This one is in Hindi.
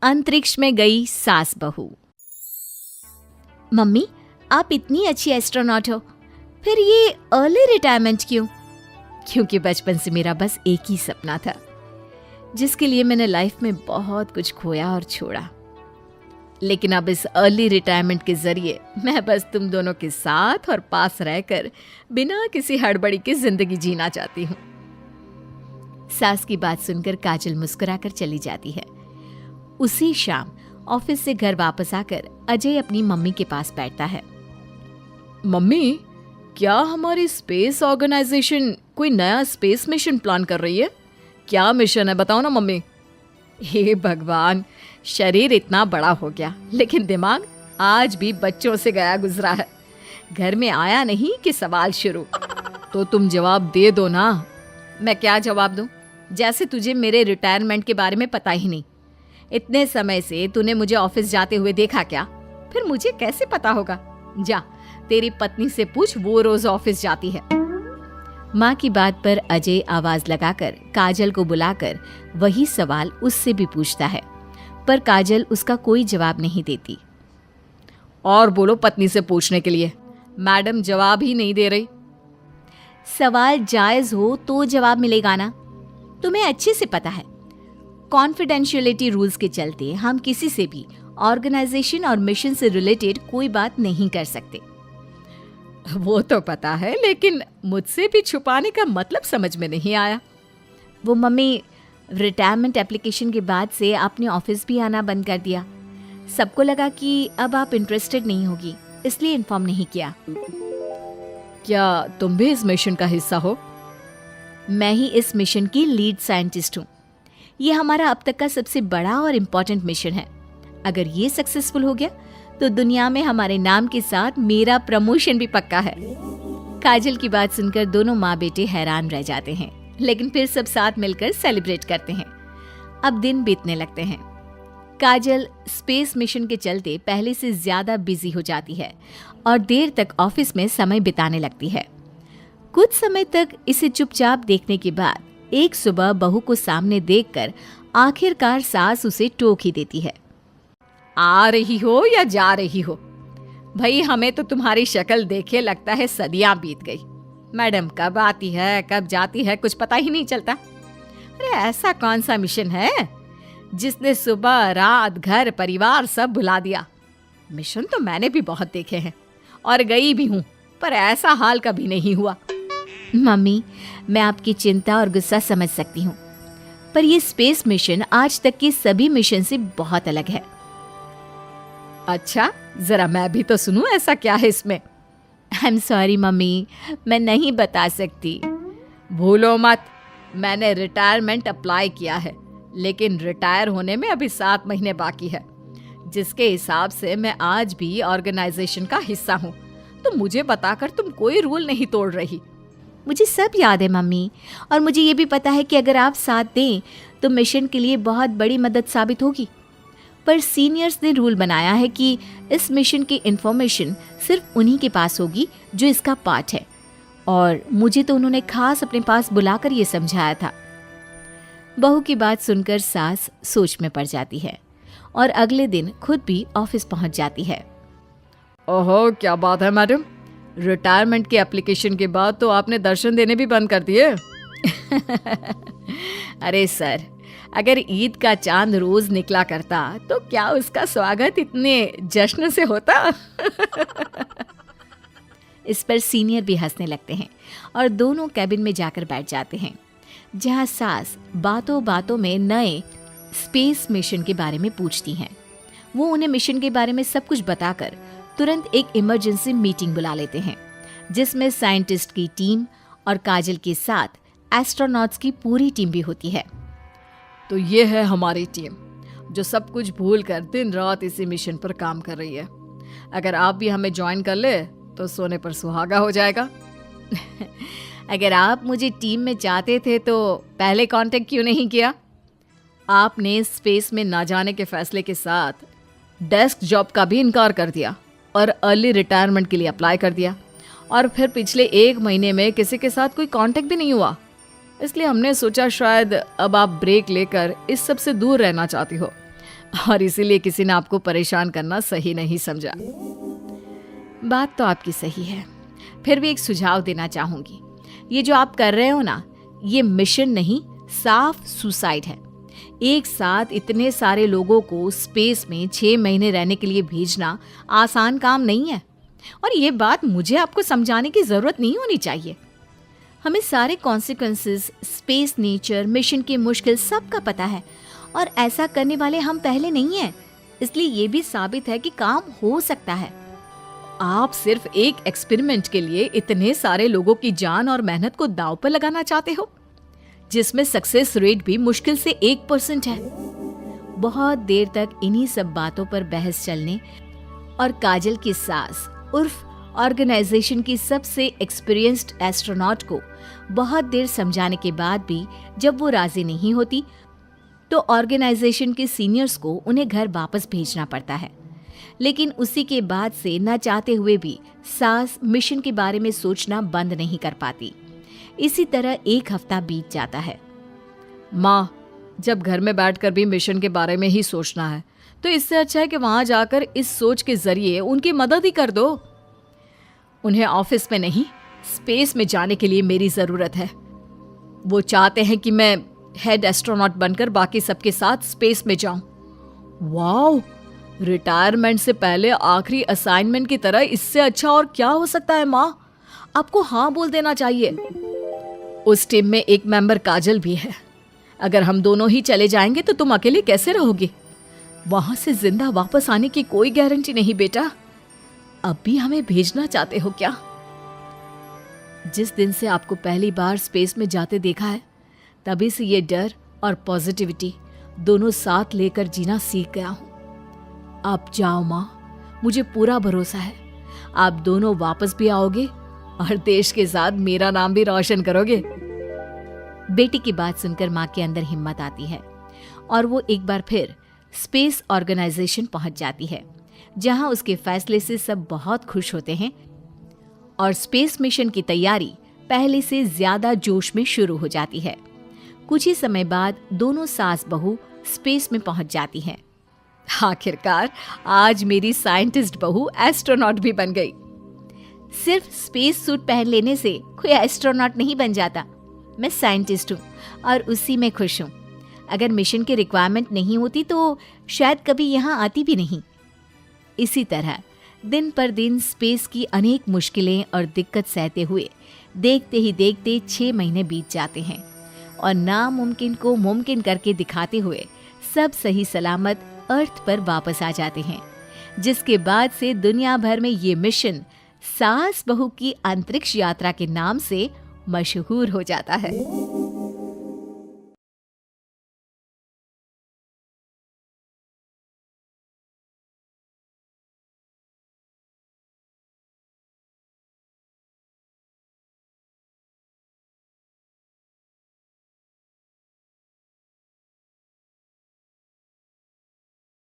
अंतरिक्ष में गई सास बहू। मम्मी, आप इतनी अच्छी एस्ट्रोनॉट हो, फिर ये अर्ली रिटायरमेंट क्यों? क्योंकि बचपन से मेरा बस एक ही सपना था, जिसके लिए मैंने लाइफ में बहुत कुछ खोया और छोड़ा। लेकिन अब इस अर्ली रिटायरमेंट के जरिए मैं बस तुम दोनों के साथ और पास रहकर बिना किसी हड़बड़ी के जिंदगी जीना चाहती हूँ। सास की बात सुनकर काजल मुस्कुराकर चली जाती है। उसी शाम ऑफिस से घर वापस आकर अजय अपनी मम्मी के पास बैठता है। मम्मी, क्या हमारी स्पेस ऑर्गेनाइजेशन कोई नया स्पेस मिशन प्लान कर रही है? क्या मिशन है, बताओ ना मम्मी। हे भगवान, शरीर इतना बड़ा हो गया लेकिन दिमाग आज भी बच्चों से गया गुजरा है। घर में आया नहीं कि सवाल शुरू। तो तुम जवाब दे दो ना। मैं क्या जवाब दूं? जैसे तुझे मेरे रिटायरमेंट के बारे में पता ही नहीं। इतने समय से तूने मुझे ऑफिस जाते हुए देखा क्या? फिर मुझे कैसे पता होगा? जा, तेरी पत्नी से पूछ, वो रोज ऑफिस जाती है। माँ की बात पर अजय आवाज लगाकर काजल को बुलाकर वही सवाल उससे भी पूछता है, पर काजल उसका कोई जवाब नहीं देती। और बोलो पत्नी से पूछने के लिए, मैडम जवाब ही नहीं दे रही। सवाल जायज हो तो जवाब मिलेगा ना, तुम्हें अच्छे से पता है। कॉन्फिडेंशियलिटी रूल्स के चलते हम किसी से भी ऑर्गेनाइजेशन और मिशन से रिलेटेड कोई बात नहीं कर सकते। वो तो पता है, लेकिन मुझसे भी छुपाने का मतलब समझ में नहीं आया। वो मम्मी, रिटायरमेंट एप्लीकेशन के बाद से आपने ऑफिस भी आना बंद कर दिया। सबको लगा कि अब आप इंटरेस्टेड नहीं होगी, इसलिए इन्फॉर्म नहीं किया। क्या तुम भी इस मिशन का हिस्सा हो? मैं ही इस मिशन की लीड साइंटिस्ट हूँ। ये हमारा अब तक का सबसे बड़ा और इम्पोर्टेंट मिशन है। अगर ये सक्सेसफुल हो गया तो दुनिया में हमारे नाम के साथ मेरा प्रमोशन भी पक्का है। काजल की बात सुनकर दोनों माँ बेटे हैरान रह जाते हैं, लेकिन फिर सब साथ मिलकर सेलिब्रेट करते हैं। अब दिन बीतने लगते हैं। काजल स्पेस मिशन के चलते पहले से ज्यादा बिजी हो जाती है और देर तक ऑफिस में समय बिताने लगती है। कुछ समय तक इसे चुपचाप देखने के बाद एक सुबह बहू को सामने देखकर आखिरकार सास उसे टोक ही देती है। आ रही हो या जा रही हो? भाई, हमें तो तुम्हारी शक्ल देखे लगता है सदियां बीत गई। मैडम कब आती है कब जाती है कुछ पता ही नहीं चलता। अरे ऐसा कौन सा मिशन है जिसने सुबह रात घर परिवार सब भुला दिया? मिशन तो मैंने भी बहुत देखे हैं और गई भी हूँ, पर ऐसा हाल कभी नहीं हुआ। मम्मी, मैं आपकी चिंता और गुस्सा समझ सकती हूँ, पर ये स्पेस मिशन आज तक के सभी मिशन से बहुत अलग है। अच्छा, जरा मैं भी तो सुनूं, ऐसा क्या है इसमें? आई एम सॉरी मम्मी, मैं नहीं बता सकती। भूलो मत, मैंने रिटायरमेंट अप्लाई किया है, लेकिन रिटायर होने में अभी 7 महीने बाकी है, जिसके हिसाब से मैं आज भी ऑर्गेनाइजेशन का हिस्सा हूँ। तो मुझे बताकर तुम कोई रूल नहीं तोड़ रही। मुझे सब याद है मम्मी, और मुझे ये भी पता है कि अगर आप साथ दें तो मिशन के लिए बहुत बड़ी मदद साबित होगी। पर सीनियर्स ने रूल बनाया है कि इस मिशन की इंफॉर्मेशन सिर्फ उन्हीं के पास होगी जो इसका पार्ट है, और मुझे तो उन्होंने खास अपने पास बुलाकर ये समझाया था। बहू की बात सुनकर सास सोच में पड़ जाती है और अगले दिन खुद भी ऑफिस पहुंच जाती है। ओहो, क्या बात है मैडम, रिटायरमेंट के एप्लीकेशन के बाद तो आपने दर्शन देने भी बंद कर दिए। अरे सर, अगर ईद का चांद रोज निकला करता तो क्या उसका स्वागत इतने जश्न से होता? इस पर सीनियर भी हंसने लगते हैं और दोनों कैबिन में जाकर बैठ जाते हैं, जहां सास बातों बातों में नए स्पेस मिशन के बारे में पूछती हैं। वो उन्हें मिशन के बारे में सब कुछ बताकर तुरंत एक इमरजेंसी मीटिंग बुला लेते हैं, जिसमें साइंटिस्ट की टीम और काजल के साथ एस्ट्रोनॉट्स की पूरी टीम भी होती है। तो ये है हमारी टीम, जो सब कुछ भूल कर दिन रात इसी मिशन पर काम कर रही है। अगर आप भी हमें ज्वाइन कर ले तो सोने पर सुहागा हो जाएगा। अगर आप मुझे टीम में चाहते थे तो पहले कांटेक्ट क्यों नहीं किया? आपने स्पेस में ना जाने के फैसले के साथ डेस्क जॉब का भी इनकार कर दिया और अर्ली रिटायरमेंट के लिए अप्लाई कर दिया, और फिर पिछले 1 महीने में किसी के साथ कोई कांटेक्ट भी नहीं हुआ। इसलिए हमने सोचा शायद अब आप ब्रेक लेकर इस सब से दूर रहना चाहती हो। और इसीलिए किसी ने आपको परेशान करना सही नहीं समझा। बात तो आपकी सही है, फिर भी एक सुझाव देना चाहूंगी। ये जो आप कर रहे हो ना, ये मिशन नहीं, साफ सुसाइड है। एक साथ इतने सारे लोगों को स्पेस में 6 महीने रहने के लिए भेजना आसान काम नहीं है। और ये बात मुझे आपको समझाने की जरूरत नहीं होनी चाहिए। हमें सारे कॉन्सिक्वेंसेस, स्पेस नेचर, मिशन की मुश्किल सबका पता है, और ऐसा करने वाले हम पहले नहीं हैं। इसलिए ये भी साबित है कि काम हो सकता है। आप सिर्फ एक एक्सपेरिमेंट के लिए इतने सारे लोगों की जान और मेहनत को दांव पर लगाना चाहते हो, जिसमें सक्सेस रेट भी मुश्किल से 1% है। बहुत देर तक इन्हीं सब बातों पर बहस चलने और काजल की सास उर्फ ऑर्गेनाइजेशन की सबसे एक्सपीरियंस्ड एस्ट्रोनॉट को बहुत देर समझाने के बाद भी जब वो राजी नहीं होती, तो ऑर्गेनाइजेशन के सीनियर्स को उन्हें घर वापस भेजना पड़ता है। लेकिन उसी के बाद से न चाहते हुए भी सास मिशन के बारे में सोचना बंद नहीं कर पाती। इसी तरह 1 हफ्ता बीत जाता है। माँ, जब घर में बैठकर भी मिशन के बारे में ही सोचना है, तो इससे अच्छा है कि वहां जाकर इस सोच के जरिए उनकी मदद ही कर दो। उन्हें ऑफिस में नहीं, स्पेस में जाने के लिए मेरी जरूरत है। वो चाहते हैं कि मैं हेड एस्ट्रोनॉट बनकर बाकी सबके साथ स्पेस में जाऊं। वाओ, रिटायरमेंट से पहले आखिरी असाइनमेंट की तरह इससे अच्छा और क्या हो सकता है माँ? आपको हाँ बोल देना चाहिए। उस टीम में एक मेंबर काजल भी है। अगर हम दोनों ही चले जाएंगे तो तुम अकेले कैसे रहोगे? वहां से जिंदा वापस आने की कोई गारंटी नहीं बेटा। अब भी हमें भेजना चाहते हो क्या? जिस दिन से आपको पहली बार स्पेस में जाते देखा है, तभी से ये डर और पॉजिटिविटी दोनों साथ लेकर जीना सीख गया हूं। आप जाओ माँ, मुझे पूरा भरोसा है आप दोनों वापस भी आओगे और देश के साथ मेरा नाम भी रोशन करोगे। बेटी की बात सुनकर माँ के अंदर हिम्मत आती है और वो एक बार फिर स्पेस ऑर्गेनाइजेशन पहुंच जाती है, जहां उसके फैसले से सब बहुत खुश होते हैं और स्पेस मिशन की तैयारी पहले से ज्यादा जोश में शुरू हो जाती है। कुछ ही समय बाद दोनों सास बहू स्पेस में पहुंच जाती हैं। आखिरकार आज मेरी साइंटिस्ट बहू एस्ट्रोनॉट भी बन गई। सिर्फ स्पेस सूट पहन लेने से कोई एस्ट्रोनॉट नहीं बन जाता। मैं साइंटिस्ट हूँ और उसी में खुश हूँ। अगर मिशन की रिक्वायरमेंट नहीं होती तो शायद कभी यहाँ आती भी नहीं। इसी तरह दिन पर दिन स्पेस की अनेक मुश्किलें और दिक्कत सहते हुए देखते ही देखते 6 महीने बीत जाते हैं और नामुमकिन को मुमकिन करके दिखाते हुए सब सही सलामत अर्थ पर वापस आ जाते हैं, जिसके बाद से दुनिया भर में ये मिशन सास बहू की अंतरिक्ष यात्रा के नाम से मशहूर हो जाता है।